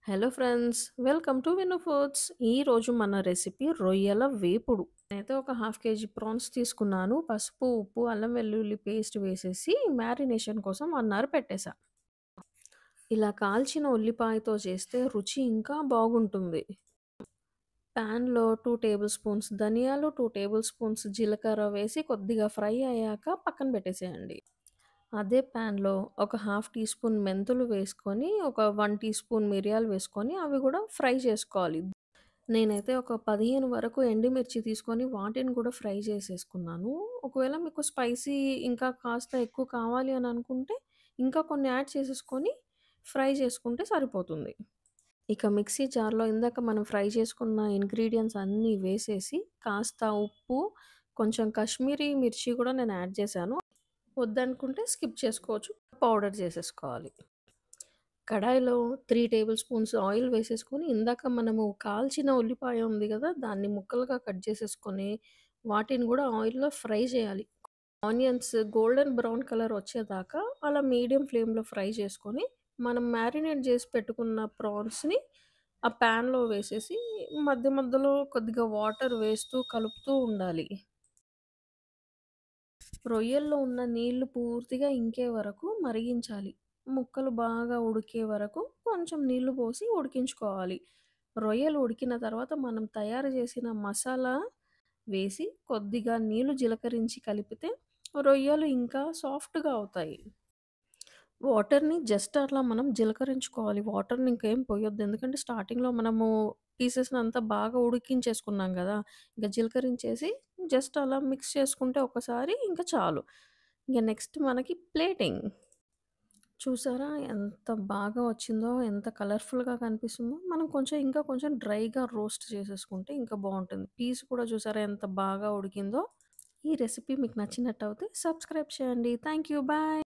Hello friends, welcome to విను foods. ఈరోజు మన రెసిపీ రొయ్యల వేపుడు. నేనైతే ఒక హాఫ్ కేజీ ప్రాన్స్ తీసుకున్నాను. పసుపు, ఉప్పు, అల్లం వెల్లుల్లి పేస్ట్ వేసేసి మ్యారినేషన్ కోసం 1 అవర్ పెట్టేసా. ఇలా కాల్చిన ఉల్లిపాయతో చేస్తే రుచి ఇంకా బాగుంటుంది. ప్యాన్‌లో 2 టేబుల్ స్పూన్స్ ధనియాలు, 2 టేబుల్ స్పూన్స్ జీలకర్ర వేసి కొద్దిగా ఫ్రై అయ్యాక పక్కన పెట్టేసేయండి. అదే ప్యాన్‌లో ఒక హాఫ్ టీ స్పూన్ మెంతులు వేసుకొని, ఒక 1 టీ స్పూన్ మిరియాలు వేసుకొని అవి గూడా ఫ్రై చేసుకోవాలి. నేనైతే ఒక 15 వరకు ఎండుమిర్చి తీసుకొని వాటిని కూడా ఫ్రై చేసేసుకున్నాను. ఒకవేళ మీకు స్పైసీ ఇంకా కాస్త ఎక్కువ కావాలి అని అనుకుంటే, ఇంకా కొన్ని యాడ్ చేసేసుకొని ఫ్రై చేసుకుంటే సరిపోతుంది. ఇక మిక్సీ జార్‌లో ఇందాక మనం ఫ్రై చేసుకున్న ఇంగ్రీడియెంట్స్ అన్నీ వేసేసి, కాస్త ఉప్పు, కొంచెం కాశ్మీరీ మిర్చి కూడా నేను యాడ్ చేశాను. వద్దనుకుంటే స్కిప్ చేసుకోవచ్చు. పౌడర్ చేసేసుకోవాలి. కడాయిలో 3 టేబుల్ స్పూన్స్ ఆయిల్ వేసేసుకొని, ఇందాక మనము కాల్చిన ఉల్లిపాయ ఉంది గదా! దాన్ని ముక్కలుగా కట్ చేసేసుకొని, వాటిని గూడా ఆయిల్‌లో ఫ్రై చేయాలి. ఆనియన్స్ గోల్డెన్ బ్రౌన్ కలర్ వచ్చేదాకా అలా మీడియం ఫ్లేమ్‌లో ఫ్రై చేసుకొని, మనం మ్యారినేట్ చేసి పెట్టుకున్న ప్రాన్స్‌ని ఆ ప్యాన్‌లో వేసేసి, మధ్య మధ్యలో కొద్దిగా వాటర్ వేస్తూ కలుపుతూ ఉండాలి. రొయ్యల్లో ఉన్న నీళ్లు పూర్తిగా ఇంకే వరకు మరిగించాలి. ముక్కలు బాగా ఉడికే వరకు కొంచెం నీళ్లు పోసి ఉడికించుకోవాలి. రొయ్యలు ఉడికిన తర్వాత మనం తయారు చేసిన మసాలా వేసి కొద్దిగా నీళ్లు జీలకరించి కలిపితే రొయ్యలు ఇంకా సాఫ్ట్‌గా అవుతాయి. వాటర్‌ని జస్ట్ అట్లా మనం జీలకరించుకోవాలి. వాటర్‌ని ఇంకేం పొయ్యొద్దు. ఎందుకంటే స్టార్టింగ్‌లో మనము పీసెస్‌నంతా బాగా ఉడికించేసుకున్నాం గదా! ఇంక జీలకరించేసి జస్ట్ అలా మిక్స్ చేసుకుంటే ఒకసారి ఇంక చాలు. ఇంక నెక్స్ట్ మనకి ప్లేటింగ్. చూసారా ఎంత బాగా వచ్చిందో, ఎంత కలర్‌ఫుల్‌గా కనిపిస్తుందో. మనం కొంచెం ఇంకా కొంచెం డ్రైగా రోస్ట్ చేసేసుకుంటే ఇంకా బావుంటుంది. పీస్ కూడా చూసారా ఎంత బాగా ఉడికిందో. ఈ రెసిపీ మీకు నచ్చినట్టయితే సబ్స్క్రైబ్ చేయండి. Thank you. బాయ్.